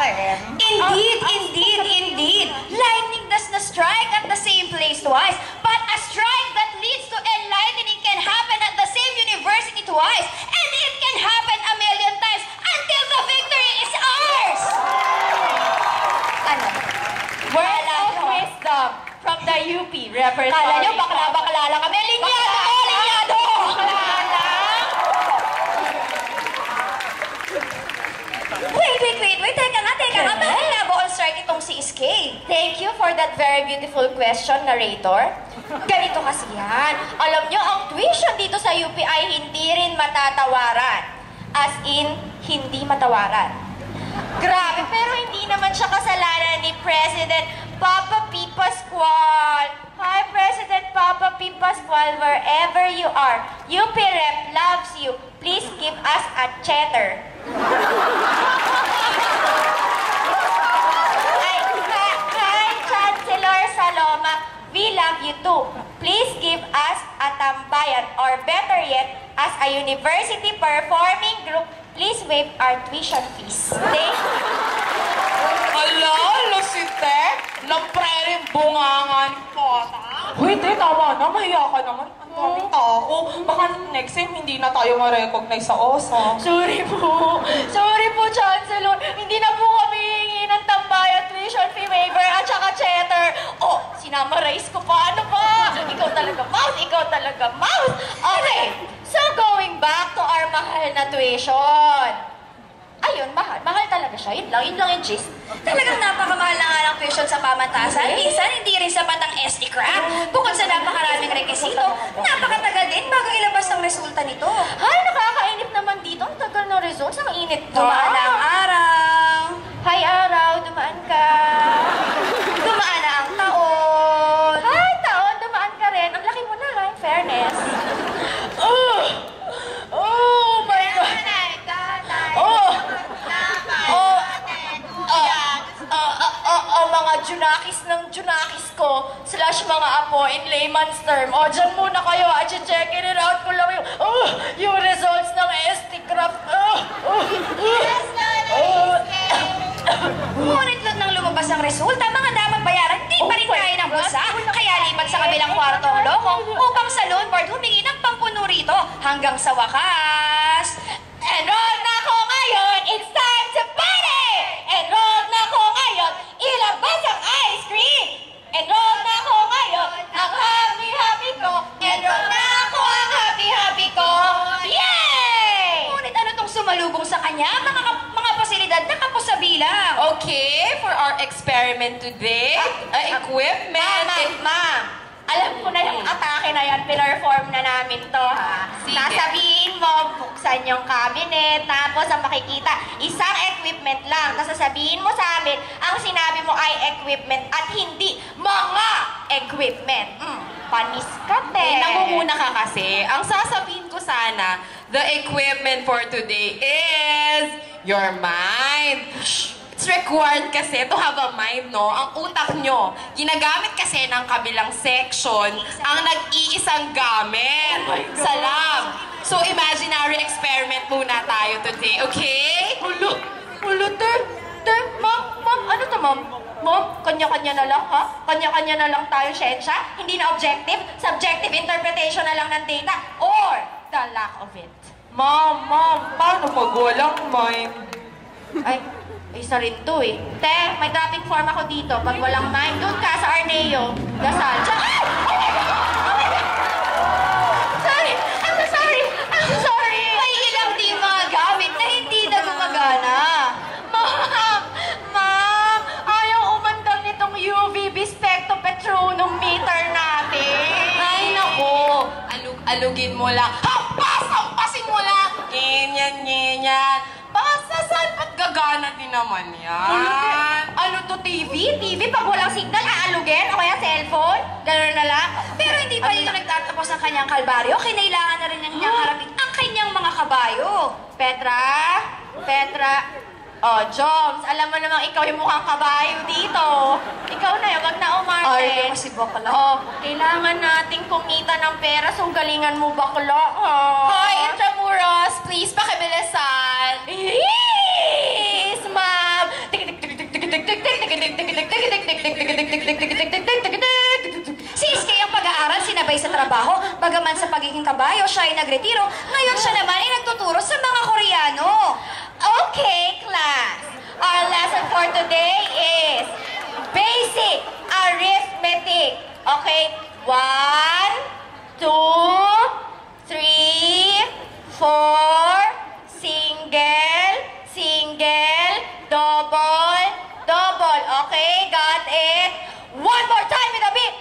RM. Indeed. Lightning does not strike at the same place twice, but a strike that leads to enlightening can happen at the same university twice, and it can happen a million times until the victory is ours! Ano? Words of wisdom from the UP repertory. Kala nyo, bakla lang kami. Linyado! Wait, teka nga. Bakit nga ba on strike itong si Escape? Thank you for that very beautiful question, narrator. Ganito kasi yan. Alam nyo, ang tuition dito sa UP ay hindi rin matatawaran. As in, hindi matawaran. Grabe, pero hindi naman siya kasalanan ni President Papa P. Pascual. Hi, President Papa P. Pascual, wherever you are. UP Rep loves you. Please give us a cheddar. Hi, Chancellor Saloma. We love you too. Please give us a tambayan, or better yet, as a university performing group, please waive our tuition fees. Thank you. Ala, si Te, naprerim bungangan po. Uy, Te, tama na. Mahiya ka naman. Ang daming tao. Baka next time hindi na tayo ma-recognize sa OSA. Sorry po, Chancellor. Hindi na po kami hihingi ng tambayan, tuition fee waiver, at saka cheddar. Oh, sinamarize ko pa. Ano ba? Ikaw talaga, mouse. Okay, so going back to our mahal na tuition. Ayun, mahal talaga siya. Yun lang yung gist. Talagang napakamahal na nga ng tuition sa pamantasan. Minsan, hindi rin sapat ang SD crap. Bukod sa napakaraming rekisito, napakatagal din bago ilabas ang resulta nito. Ay, nakakainip naman dito. Ang tagal ng results. Ang init pa. Dumaan na ang araw. Hi, araw. Dumaan ka. Dumaan na ang taon. Hi, taon. Dumaan ka rin. Ang laki mo na, ha? In fairness. Oh my God. Mga junakis ng junakis ko / mga apo in layman's term. O, dyan muna kayo. Check-in it out ko lang yung results ng ST craft. Ngunit nang lumabas ang resulta, mga dapat bayaran, di pa rin kaya ng bulsa. Kaya lipat sa kabilang kwarto ang lokong upang sa loan board humingi ng pampuno rito. Hanggang sa wakas, enroll na ako ngayon! It's time to party! Enroll na ako ngayon! Ilabas ang ice cream! Enroll na ako ngayon! Ang happy-happy ko! Enroll na ako ang happy-happy ko! Yay! Ngunit ano tong sumalubong sa kanya? Mga pasilidad na kapos sa bilang. Okay, for our experiment today, equipment. Ma'am, alam ko na yung atake na yan, pinerform na namin to, ha? Sige. Sasabihin mo, buksan yung cabinet, tapos ang makikita, isang equipment lang. Tapos sasabihin mo sa amin, ang sinabi mo ay equipment at hindi mga equipment. Panis ka, te. Nangunguna ka kasi. Ang sasabihin ko sana, the equipment for today is your mind. It's required kasi to have a mind, no? Ang utak nyo, ginagamit kasi ng kabilang section ang nag-iisang gamit sa lab. So, imaginary experiment muna tayo today, okay? Ulo, te, ma'am, ano to, ma'am? Ma'am, kanya-kanya na lang, ha? Kanya-kanya na lang tayo, siyensya? Hindi na objective? Subjective interpretation na lang ng data? Or the lack of it? Ma'am, paano pag walang mind? Ay, isa rin to eh. Te, may dropping form ako dito. Pag walang mind, doon ka sa Arneo. Dasal. Ay! Oh my God! Oh my God! Sorry! I'm so sorry! May ilang di mga gamit na hindi na gumagana. Ma'am! Ayaw umandang nitong UVB spectropetronum meter natin. Ay, nako. Alugin mo lang. Hampasin mo lang. Ganyan. Saan ba't gagana din naman yan? Ano to, TV? TV pag walang signal, aalugin? O kaya cellphone? Gano'n na lang? Pero hindi pa dito nagtatapos ang kanyang kalbaryo. Kinailangan na rin niyang harapin ang kanyang mga kabayo. Petra. Oh, Joms, alam mo namang ikaw yung mukhang kabayo dito. Ikaw na yun, wag na umarte. Ay, kasi bakla. Oh, kailangan nating kumita ng pera, so galingan mo bakla. Hoy, Intramuros, please, pakibilisan. Yes, ma'am! Si SK ang pag-aaral sinabay sa trabaho, bagaman sa pagiging kabayo, siya ay nagretiro, ngayon siya naman ay nagtuturo sa mga Koreano. Okay, class. Our lesson for today is basic arithmetic. Okay? 1, 2, 3, 4, single, single, double, double. Okay? Got it? One more time with a beat.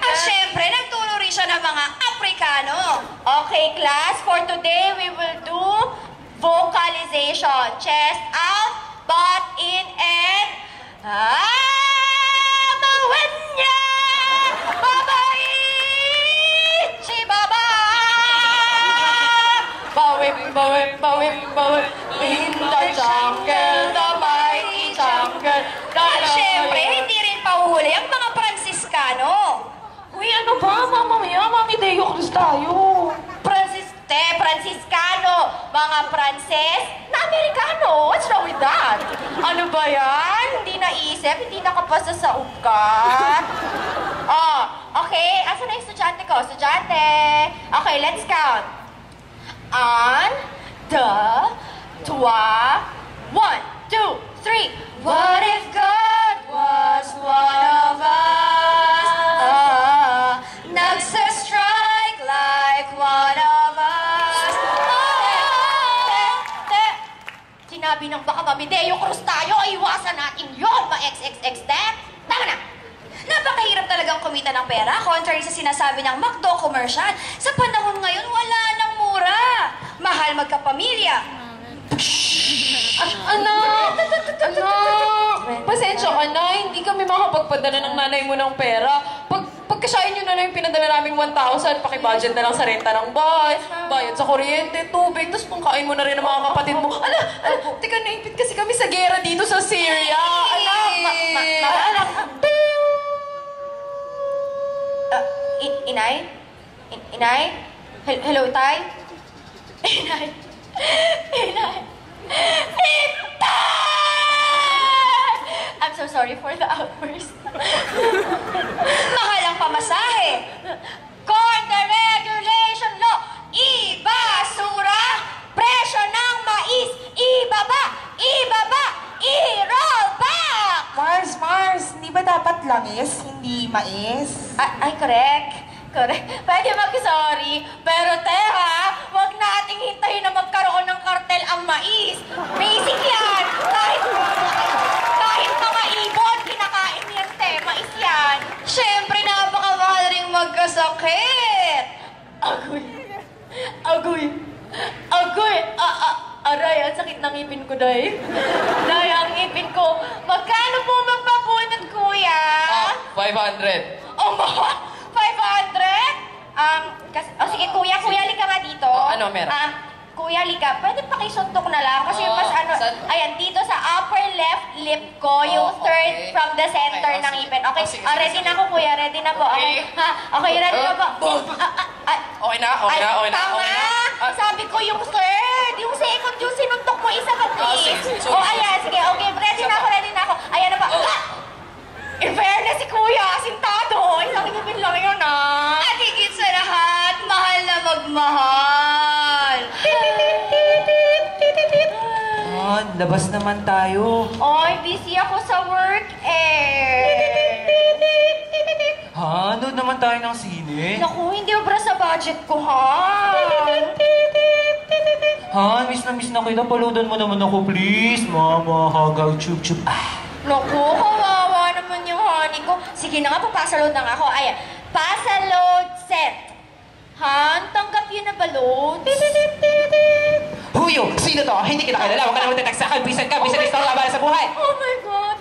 At syempre, nagturo rin siya ng mga Aprikano. Okay, class. For today, we will do vocalization. Chest out, butt in, and Mawanya! Babai! Chibaba! Bawim, bawim, bawim, bawim. In the jungle, the mighty jungle. At syempre, hindi rin pauhuli ang mga Pransiskano. Uy, ano ba? Mamaya, Mami Deo Cruz tayo. Franciscano, mga Pranses na Amerikano. What's wrong with that? Ano ba yan? Hindi naisip, hindi nakapasa sa ugat. Oh, okay. Asa na yung estudyante ko? Estudyante. Okay, let's count. On, the, twa, 1, 2, 3. What if God was one of us? Nagsa-strike like one of us. Sinabi ng baka Mamideo Cruz tayo, iwasan natin yun, ma-XXX step. Tama na. Napakahirap talagang kumita ng pera, contrary sa sinasabi ng McDo commercial. Sa panahon ngayon, wala nang mura. Mahal magkapamilya. Anak! Pasensya ka na, hindi kami makapagpadala ng nanay mo ng pera. Pagkasyahin nyo na lang yung pinadala namin 1,000, pakibudget na lang sa renta ng bahay, bayad sa kuryente, tubig, tapos pangkain mo na rin ang mga kapatid mo. Teka, naipit kasi kami sa gera dito sa Syria. Anak, Inay? Inay? Hello, Tay? Inay? Inay? Inay! I'm so sorry for the outburst. Mahal ang pamasahe. Corner regulation law, ibasura, presyo ng mais, ibaba, ibaba, i-roll back! Mars, hindi ba dapat langis, hindi mais? Ay, correct. Correct. Pwede mag-sorry, pero Tera, wag nating hintayin na magkaroon ng kartel ang mais. Basic yan. Kahit mga ibon, kinakain yan, te. Mais yan. Siyempre, napakamahal rin magkasakit. Agoy. Agoy. Agoy. Aray, ang sakit ng ipin ko, Day. Day, ang ipin ko. Magkano po magpabunot, kuya? 500. Oh, 500? Sige, kuya, lika nga dito. Ano, meron? Kuya, lika, pwede pakisuntok na lang kasi mas ayan, dito sa upper left lip ko, yung third from the center ng ipin. Okay, ready na ako, kuya, ready na po. Okay, okay, ready na po. Okay na. Tama! Sabi ko yung third, yung second, yung sinuntok mo, isa ka, please. Sige. Ayan, sige, okay, ready na ako. Ayan na po. In fairness, si kuya, sintado. Isang ipin lang yun, At higit sa lahat, mahal na magmahal. Labas naman tayo. Oy, busy ako sa work Nood naman tayo ng sine. Naku, hindi obra sa budget ko, ha? Miss na kita. Paludan mo naman ako, please. Mama, hagaw, chup-chup. Naku, kawawa naman yung honey ko. Sige na nga, papasaload na nga ako. Ayan, pasaload set. Han, tanggap yun na balloons. Huyo! Sino to? Hindi kita kilala. Huwag ka naman tinagsakan. Bisan ka. Bisan isang laban sa buhay. Oh my God,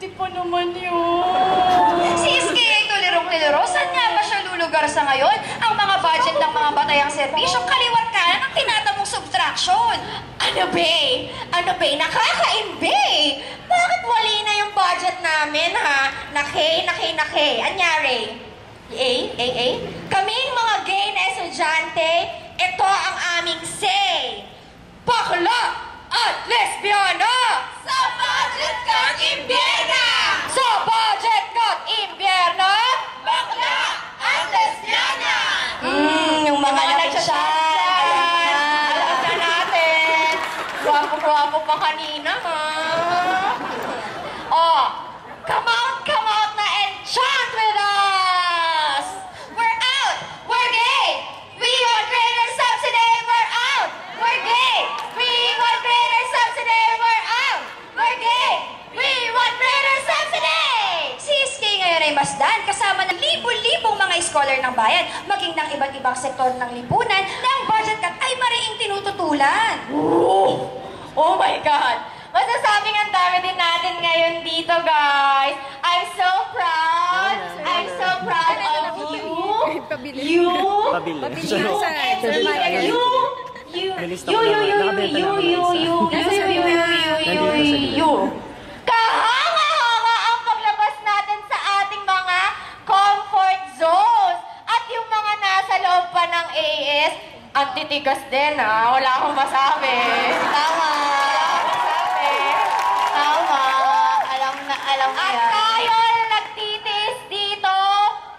150 pa naman yun. Si SK ay tulirong-liliro. Saan nga ba siya lulugar sa ngayon? Ang mga budget ng mga batayang serbisyo, kaliwat kanan ang tinatamong subtraction. Ano, Bay? Nakaka-imbe! Bakit wali na yung budget namin, ha? Nake. Anyari? Kaming mga gay na estudyante, ito ang aming say. bakla at lesbiana. Sa budget cut imbierna! Sa budget cut imbierna, Bakla at lesbiana! Yung mga nagchat-chat. Alam na natin. Gwapo-gwapo pa kanina, ha? Oh, come out na and chant with us! We're out! We're gay! We want greater subsidy! We're out! We're gay! We want greater subsidy! We're out! We're gay! We want greater subsidy! Si SK ngayon ay masdan kasama ng libu-libong mga scholar ng bayan, maging ng iba't ibang sektor ng lipunan na ang budget cut ay mariing tinututulan. Oh my God! Masasabing ang dami din natin ngayon dito, guys. I'm so proud. I'm so proud of you. You. You. Kahanga-hanga ang paglabas natin sa ating mga comfort zones. At yung mga nasa loob pa ng AS, ang titigas din, ha? Wala akong masabi. Tama. Tama. Alam na At yan. tayo ang nagtitis dito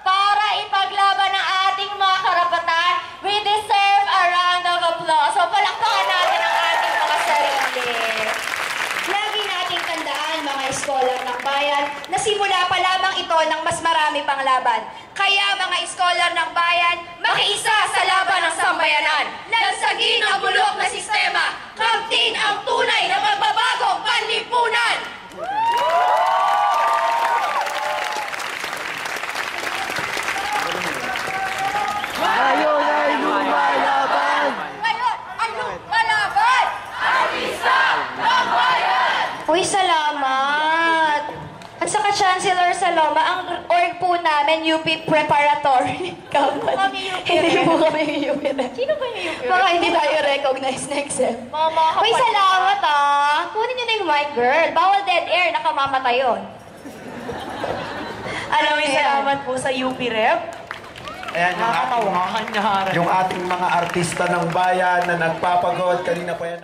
para ipaglaban ang ating mga karapatan. We deserve a round of applause. So palakpakan natin ang ating mga sarili. Lagi nating tandaan, mga scholar ng bayan, na simula pa lamang ito ng mas marami pang laban. Kaya mga scholar ng bayan, makiisa sa laban ng sambayanan. Lansagin ang bulok na sistema. Kamtin ang tunay na magbabagong panlipunan. Ngayon ay lumalaban! Ngayon, ang lumalaban! Uy, salamat! At saka Chancellor Saloma, ang org po namin, UP Preparatory. Kami UP Hindi po kami UP. Sino ba yung UP? Baka hindi tayo recognize next sem. Mama, Uy, salamat ah! Kunin niyo na yung mic, girl. Bawal dead air, nakamamatay yun. Alam mo, Salamat po sa UP Rep. Ayan yung ating, Nakakawahan na harap. Yung ating mga artista ng bayan na nagpapagod, kanina pa yan.